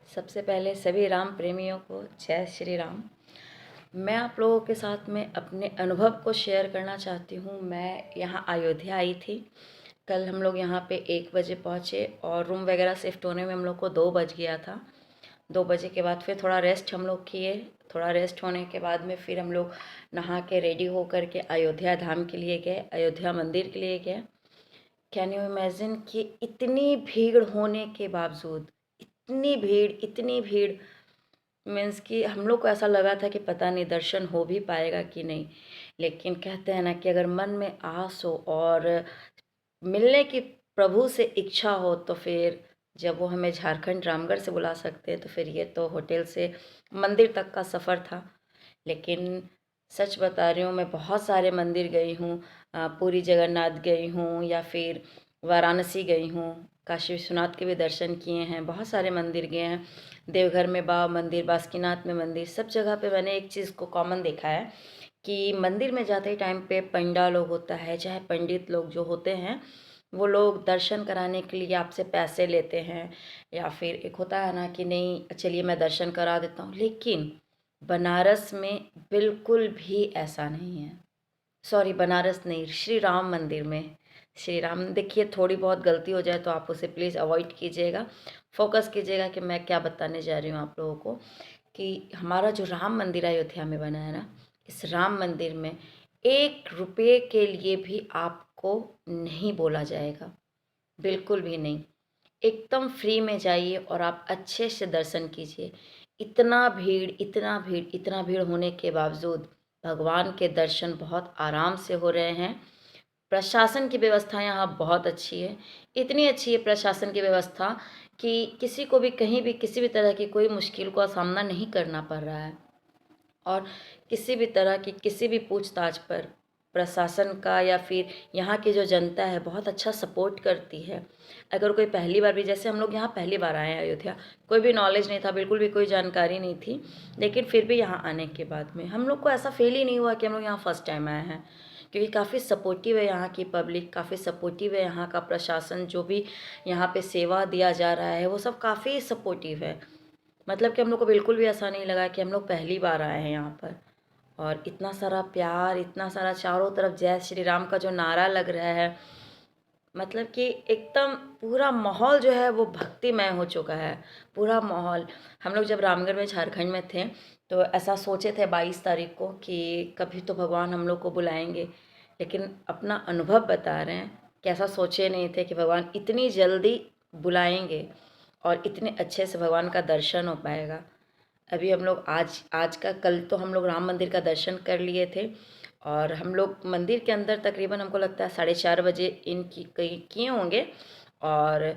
सबसे पहले सभी राम प्रेमियों को जय श्री राम। मैं आप लोगों के साथ में अपने अनुभव को शेयर करना चाहती हूँ। मैं यहाँ अयोध्या आई थी। कल हम लोग यहाँ पे 1 बजे पहुँचे और रूम वगैरह शिफ्ट होने में हम लोग को 2 बज गया था। 2 बजे के बाद फिर थोड़ा रेस्ट हम लोग किए। थोड़ा रेस्ट होने के बाद में फिर हम लोग नहा के रेडी हो कर के अयोध्या धाम के लिए गए, अयोध्या मंदिर के लिए गए। कैन यू इमेजिन कि इतनी भीड़ होने के बावजूद, इतनी भीड़ मीन्स कि हम लोग को ऐसा लगा था कि पता नहीं दर्शन हो भी पाएगा कि नहीं। लेकिन कहते हैं ना कि अगर मन में आस हो और मिलने की प्रभु से इच्छा हो तो फिर जब वो हमें झारखंड रामगढ़ से बुला सकते हैं तो फिर ये तो होटल से मंदिर तक का सफ़र था। लेकिन सच बता रही हूँ, मैं बहुत सारे मंदिर गई हूँ। पूरी जगन्नाथ गई हूँ या फिर वाराणसी गई हूँ, काशी विश्वनाथ के भी दर्शन किए हैं, बहुत सारे मंदिर गए हैं। देवघर में बाबा मंदिर, बासुकीनाथ में मंदिर, सब जगह पे मैंने एक चीज़ को कॉमन देखा है कि मंदिर में जाते ही टाइम पे पंडा लोग होता है, चाहे पंडित लोग जो होते हैं, वो लोग दर्शन कराने के लिए आपसे पैसे लेते हैं या फिर एक होता है ना कि नहीं चलिए मैं दर्शन करा देता हूँ। लेकिन बनारस में बिल्कुल भी ऐसा नहीं है। सॉरी, बनारस नहीं, श्री राम मंदिर में। श्री राम, देखिए थोड़ी बहुत गलती हो जाए तो आप उसे प्लीज़ अवॉइड कीजिएगा। फोकस कीजिएगा कि मैं क्या बताने जा रही हूँ आप लोगों को। कि हमारा जो राम मंदिर अयोध्या में बना है ना, इस राम मंदिर में 1 रुपये के लिए भी आपको नहीं बोला जाएगा, बिल्कुल भी नहीं। एकदम फ्री में जाइए और आप अच्छे से दर्शन कीजिए। इतना भीड़ होने के बावजूद भगवान के दर्शन बहुत आराम से हो रहे हैं। प्रशासन की व्यवस्था यहाँ बहुत अच्छी है। इतनी अच्छी है प्रशासन की व्यवस्था कि किसी को भी कहीं भी किसी भी तरह की कोई मुश्किल का सामना नहीं करना पड़ रहा है। और किसी भी तरह की किसी भी पूछताछ पर प्रशासन का या फिर यहाँ की जो जनता है बहुत अच्छा सपोर्ट करती है। अगर कोई पहली बार भी, जैसे हम लोग यहाँ पहली बार आए हैं अयोध्या, कोई भी नॉलेज नहीं था, बिल्कुल भी कोई जानकारी नहीं थी, लेकिन फिर भी यहाँ आने के बाद में हम लोग को ऐसा फील ही नहीं हुआ कि हम लोग यहाँ फर्स्ट टाइम आए हैं। क्योंकि काफ़ी सपोर्टिव है यहाँ की पब्लिक, काफ़ी सपोर्टिव है यहाँ का प्रशासन, जो भी यहाँ पे सेवा दिया जा रहा है वो सब काफ़ी सपोर्टिव है। मतलब कि हम लोग को बिल्कुल भी ऐसा नहीं लगा कि हम लोग पहली बार आए हैं यहाँ पर। और इतना सारा प्यार, इतना सारा चारों तरफ जय श्री राम का जो नारा लग रहा है, मतलब कि एकदम पूरा माहौल जो है वो भक्तिमय हो चुका है, पूरा माहौल। हम लोग जब रामगढ़ में झारखंड में थे तो ऐसा सोचे थे 22 तारीख को कि कभी तो भगवान हम लोग को बुलाएंगे, लेकिन अपना अनुभव बता रहे हैं कि ऐसा सोचे नहीं थे कि भगवान इतनी जल्दी बुलाएंगे और इतने अच्छे से भगवान का दर्शन हो पाएगा। अभी हम लोग आज आज का कल तो हम लोग राम मंदिर का दर्शन कर लिए थे और हम लोग मंदिर के अंदर तकरीबन हमको लगता है 4:30 बजे इनकी कहीं किए होंगे। और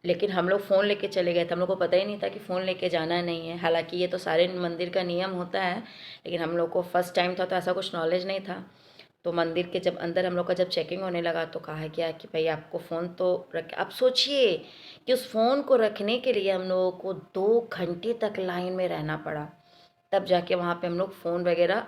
लेकिन हम लोग फ़ोन लेके चले गए थे, हम लोग को पता ही नहीं था कि फ़ोन लेके जाना नहीं है। हालांकि ये तो सारे मंदिर का नियम होता है, लेकिन हम लोग को फर्स्ट टाइम था तो ऐसा कुछ नॉलेज नहीं था। तो मंदिर के जब अंदर हम लोग का जब चेकिंग होने लगा तो कहा गया कि भाई आपको फ़ोन तो रख, आप सोचिए कि उस फ़ोन को रखने के लिए हम लोगों को 2 घंटे तक लाइन में रहना पड़ा, तब जाके वहाँ पे हम लोग फ़ोन वगैरह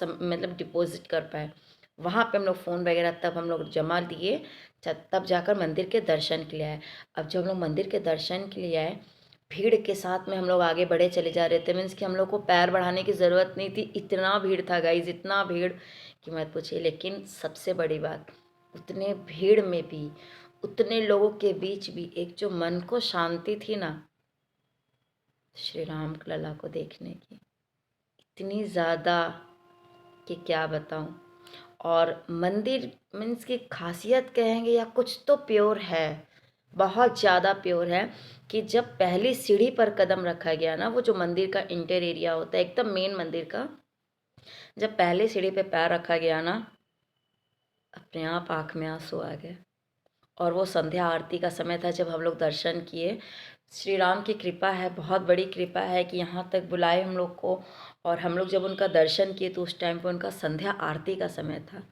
मतलब डिपॉजिट कर पाए। वहाँ पे हम लोग फ़ोन वगैरह तब हम लोग जमा दिए, तब जाकर मंदिर के दर्शन के लिए आए। अब जब हम लोग मंदिर के दर्शन के लिए आए, भीड़ के साथ में हम लोग आगे बढ़े चले जा रहे थे। मीन्स कि हम लोग को पैर बढ़ाने की ज़रूरत नहीं थी, इतना भीड़ था गाइज, इतना भीड़ कि मत पूछिए। लेकिन सबसे बड़ी बात, उतने भीड़ में भी, उतने लोगों के बीच भी एक जो मन को शांति थी ना श्री राम लला को देखने की, इतनी ज़्यादा कि क्या बताऊं। और मंदिर मीन्स की खासियत कहेंगे या कुछ तो प्योर है, बहुत ज़्यादा प्योर है। कि जब पहली सीढ़ी पर कदम रखा गया ना, वो जो मंदिर का इंटर एरिया होता है एकदम मेन मंदिर का, जब पहले सीढ़ी पे पैर रखा गया ना, अपने आप आँख में आंसू आ गए। और वो संध्या आरती का समय था जब हम लोग दर्शन किए। श्री राम की कृपा है, बहुत बड़ी कृपा है कि यहाँ तक बुलाए हम लोग को। और हम लोग जब उनका दर्शन किए तो उस टाइम पे उनका संध्या आरती का समय था,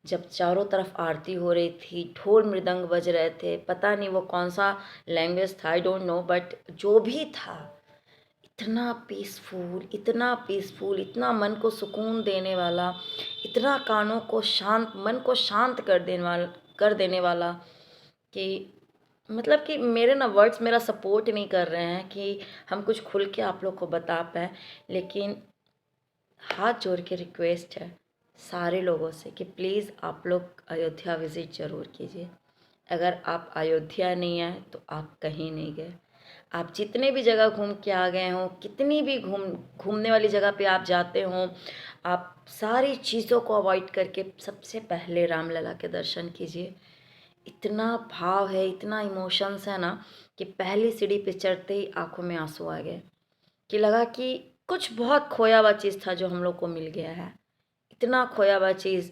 जब चारों तरफ आरती हो रही थी, ढोल मृदंग बज रहे थे। पता नहीं वो कौन सा लैंग्वेज था, आई डोंट नो, बट जो भी था इतना पीसफुल, इतना पीसफुल, इतना मन को सुकून देने वाला, इतना कानों को शांत, मन को शांत कर देने वाला कि मतलब कि मेरे ना वर्ड्स मेरा सपोर्ट नहीं कर रहे हैं कि हम कुछ खुल के आप लोग को बता पाएँ, लेकिन हाथ जोड़ के रिक्वेस्ट है सारे लोगों से कि प्लीज़ आप लोग अयोध्या विज़िट ज़रूर कीजिए। अगर आप अयोध्या नहीं आए तो आप कहीं नहीं गए। आप जितने भी जगह घूम के आ गए हों, कितनी भी घूमने वाली जगह पे आप जाते हों, आप सारी चीज़ों को अवॉइड करके सबसे पहले रामलला के दर्शन कीजिए। इतना भाव है, इतना इमोशंस है ना कि पहली सीढ़ी पे चढ़ते ही आँखों में आँसू आ गए, कि लगा कि कुछ बहुत खोया हुआ चीज़ था जो हम लोग को मिल गया है। इतना खोया हुआ चीज़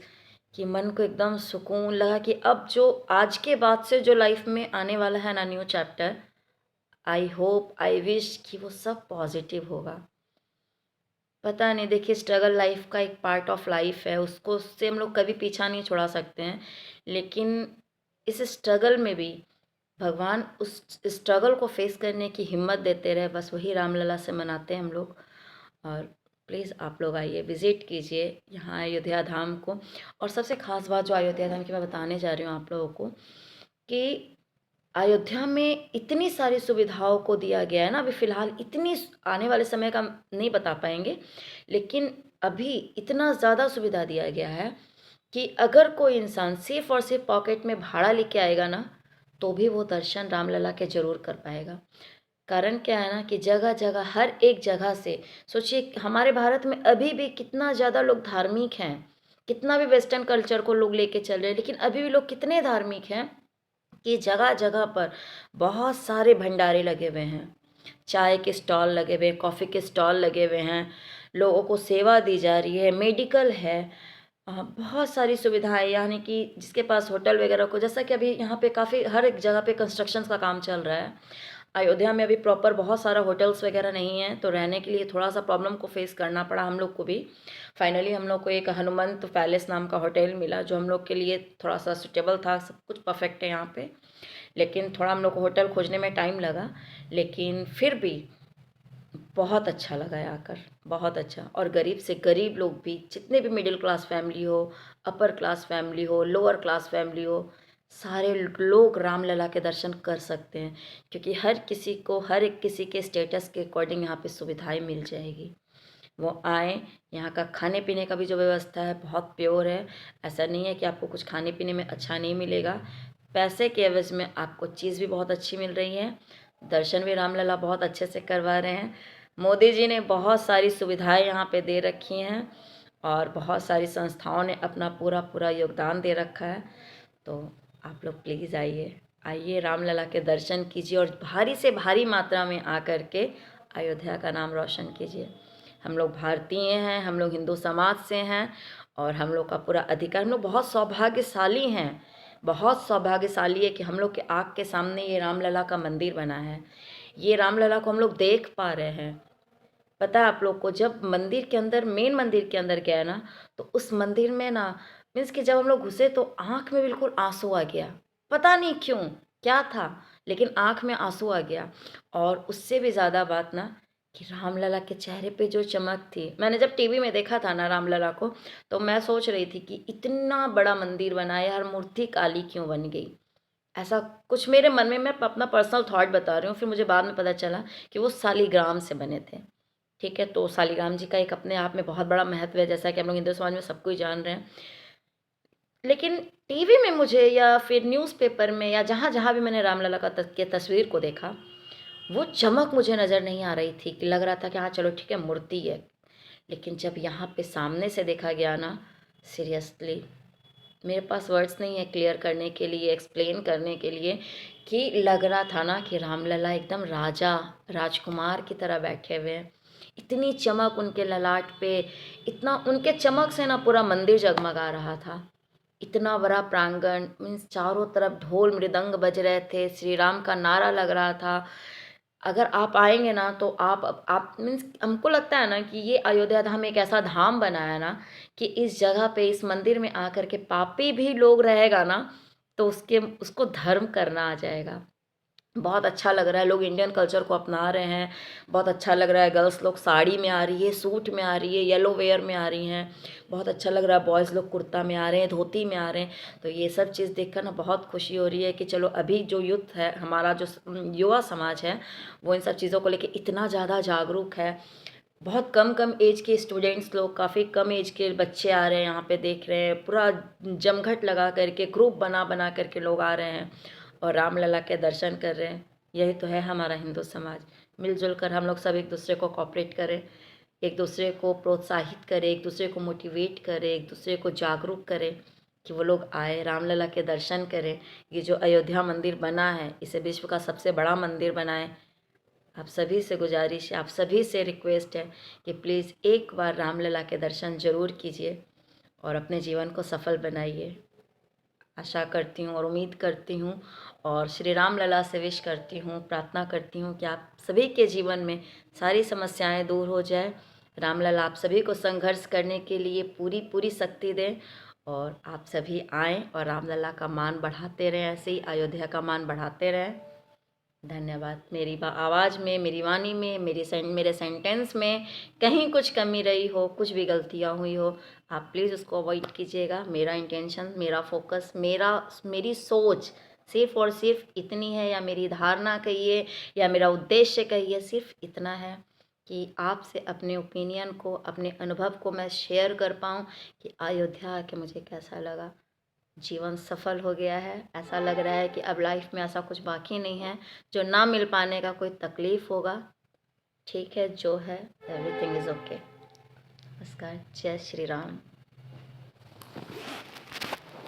कि मन को एकदम सुकून लगा कि अब जो आज के बाद से जो लाइफ में आने वाला है ना new chapter, I hope I wish कि वो सब पॉजिटिव होगा। पता नहीं, देखिए स्ट्रगल लाइफ का एक पार्ट ऑफ लाइफ है, उसको उससे हम लोग कभी पीछा नहीं छुड़ा सकते हैं, लेकिन इस स्ट्रगल में भी भगवान उस स्ट्रगल को फेस करने की हिम्मत देते रहे, बस वही रामलला से मनाते हैं हम लोग। और प्लीज़ आप लोग आइए, विज़िट कीजिए यहाँ अयोध्या धाम को। और सबसे ख़ास बात जो अयोध्या धाम की मैं बताने जा रही हूँ आप लोगों को, कि अयोध्या में इतनी सारी सुविधाओं को दिया गया है ना, अभी फ़िलहाल इतनी आने वाले समय का हम नहीं बता पाएंगे, लेकिन अभी इतना ज़्यादा सुविधा दिया गया है कि अगर कोई इंसान सिर्फ और सिर्फ पॉकेट में भाड़ा लेके आएगा ना, तो भी वो दर्शन रामलला के जरूर कर पाएगा। कारण क्या है ना कि जगह जगह हर एक जगह से, सोचिए हमारे भारत में अभी भी कितना ज़्यादा लोग धार्मिक हैं, कितना भी वेस्टर्न कल्चर को लोग लेके चल रहे हैं, लेकिन अभी भी लोग कितने धार्मिक हैं कि जगह जगह पर बहुत सारे भंडारे लगे हुए हैं, चाय के स्टॉल लगे हुए हैं, कॉफ़ी के स्टॉल लगे हुए हैं, लोगों को सेवा दी जा रही है, मेडिकल है, बहुत सारी सुविधाएं, यानी कि जिसके पास होटल वगैरह को, जैसा कि अभी यहाँ पे काफ़ी हर एक जगह पे कंस्ट्रक्शंस का काम चल रहा है। अयोध्या में अभी प्रॉपर बहुत सारा होटल्स वगैरह नहीं है, तो रहने के लिए थोड़ा सा प्रॉब्लम को फेस करना पड़ा हम लोग को भी। फाइनली हम लोग को एक हनुमंत पैलेस नाम का होटल मिला, जो हम लोग के लिए थोड़ा सा सुटेबल था, सब कुछ परफेक्ट है यहाँ पे, लेकिन थोड़ा हम लोग को होटल खोजने में टाइम लगा, लेकिन फिर भी बहुत अच्छा लगा है आकर, बहुत अच्छा। और गरीब से गरीब लोग भी, जितने भी मिडिल क्लास फैमिली हो, अपर क्लास फैमिली हो, लोअर क्लास फैमिली हो, सारे लोग रामलला के दर्शन कर सकते हैं, क्योंकि हर किसी को हर एक किसी के स्टेटस के अकॉर्डिंग यहाँ पे सुविधाएं मिल जाएगी। वो आएँ, यहाँ का खाने पीने का भी जो व्यवस्था है बहुत प्योर है। ऐसा नहीं है कि आपको कुछ खाने पीने में अच्छा नहीं मिलेगा, पैसे के एवज़ में आपको चीज़ भी बहुत अच्छी मिल रही है, दर्शन भी रामलला बहुत अच्छे से करवा रहे हैं। मोदी जी ने बहुत सारी सुविधाएं यहाँ पे दे रखी हैं, और बहुत सारी संस्थाओं ने अपना पूरा पूरा योगदान दे रखा है। तो आप लोग प्लीज़ आइए, आइए रामलला के दर्शन कीजिए, और भारी से भारी मात्रा में आकर के अयोध्या का नाम रोशन कीजिए। हम लोग भारतीय हैं, हम लोग हिंदू समाज से हैं, और हम लोग का पूरा अधिकार, हम लोग बहुत सौभाग्यशाली हैं, बहुत सौभाग्यशाली है कि हम लोग के आँख के सामने ये रामलला का मंदिर बना है, ये रामलला को हम लोग देख पा रहे हैं। पता है आप लोग को, जब मंदिर के अंदर, मेन मंदिर के अंदर गया ना, तो उस मंदिर में ना, मीन्स कि जब हम लोग घुसे तो आँख में बिल्कुल आंसू आ गया, पता नहीं क्यों, क्या था, लेकिन आँख में आंसू आ गया। और उससे भी ज़्यादा बात ना, कि रामलला के चेहरे पे जो चमक थी, मैंने जब टीवी में देखा था ना रामलला को, तो मैं सोच रही थी कि इतना बड़ा मंदिर बना है यार, मूर्ति काली क्यों बन गई, ऐसा कुछ मेरे मन में, मैं अपना पर्सनल थॉट बता रही हूँ, फिर मुझे बाद में पता चला कि वो शालिग्राम से बने थे। ठीक है, तो शालिग्राम जी का एक अपने आप में बहुत बड़ा महत्व है, जैसा कि हम लोग हिंदू समाज में सब कोई जान रहे हैं। लेकिन टीवी में मुझे, या फिर न्यूज़पेपर में, या जहाँ जहाँ भी मैंने रामलला का के तस्वीर को देखा, वो चमक मुझे नज़र नहीं आ रही थी, कि लग रहा था कि हाँ चलो ठीक है मूर्ति है। लेकिन जब यहाँ पे सामने से देखा गया ना, सीरियसली मेरे पास वर्ड्स नहीं है क्लियर करने के लिए, एक्सप्लेन करने के लिए, कि लग रहा था ना कि रामलला एकदम राजा राजकुमार की तरह बैठे हुए हैं। इतनी चमक उनके ललाट पे, इतना उनके चमक से ना पूरा मंदिर जगमगा रहा था। इतना बड़ा प्रांगण, मीन्स चारों तरफ ढोल मृदंग बज रहे थे, श्री राम का नारा लग रहा था। अगर आप आएंगे ना तो आप मीन्स, हमको लगता है ना कि ये अयोध्या धाम एक ऐसा धाम बना है ना, कि इस जगह पे, इस मंदिर में आकर के पापी भी लोग रहेगा ना, तो उसके उसको धर्म करना आ जाएगा। बहुत अच्छा लग रहा है, लोग इंडियन कल्चर को अपना रहे हैं, बहुत अच्छा लग रहा है। गर्ल्स लोग साड़ी में आ रही है, सूट में आ रही है, येलो वेयर में आ रही हैं, बहुत अच्छा लग रहा है। बॉयज़ लोग कुर्ता में आ रहे हैं, धोती में आ रहे हैं। तो ये सब चीज़ देखकर ना बहुत खुशी हो रही है कि चलो अभी जो यूथ है, हमारा जो युवा समाज है, वो इन सब चीज़ों को लेके इतना ज़्यादा जागरूक है। बहुत कम कम एज के स्टूडेंट्स लोग, काफ़ी कम एज के बच्चे आ रहे हैं यहाँ पे, देख रहे हैं। पूरा जमघट लगा करके, ग्रुप बना बना करके लोग आ रहे हैं और रामलला के दर्शन कर रहे हैं। यही तो है हमारा हिंदू समाज। मिलजुल कर हम लोग सब एक दूसरे को कोऑपरेट करें, एक दूसरे को प्रोत्साहित करें, एक दूसरे को मोटिवेट करें, एक दूसरे को जागरूक करें कि वो लोग आए, रामलला के दर्शन करें। ये जो अयोध्या मंदिर बना है, इसे विश्व का सबसे बड़ा मंदिर बनाएं। आप सभी से गुजारिश है, आप सभी से रिक्वेस्ट है कि प्लीज़ एक बार रामलला के दर्शन ज़रूर कीजिए और अपने जीवन को सफल बनाइए। आशा करती हूँ और उम्मीद करती हूँ और श्री राम लला से विश करती हूँ, प्रार्थना करती हूँ कि आप सभी के जीवन में सारी समस्याएं दूर हो जाए। रामलला आप सभी को संघर्ष करने के लिए पूरी पूरी शक्ति दें और आप सभी आएँ और रामलला का मान बढ़ाते रहें, ऐसे ही अयोध्या का मान बढ़ाते रहें। धन्यवाद। मेरी आवाज़ में, मेरी वाणी में, मेरे सेंटेंस में कहीं कुछ कमी रही हो, कुछ भी गलतियाँ हुई हो, आप प्लीज़ उसको अवॉइड कीजिएगा। मेरा इंटेंशन, मेरा फोकस, मेरी सोच सिर्फ़ और सिर्फ इतनी है, या मेरी धारणा कहिए या मेरा उद्देश्य कहिए, सिर्फ इतना है कि आपसे अपने ओपिनियन को, अपने अनुभव को मैं शेयर कर पाऊँ कि अयोध्या आके मुझे कैसा लगा। जीवन सफल हो गया है, ऐसा लग रहा है कि अब लाइफ में ऐसा कुछ बाकी नहीं है जो ना मिल पाने का कोई तकलीफ होगा। ठीक है, जो है एवरीथिंग इज़ ओके। नमस्कार, जय श्री राम।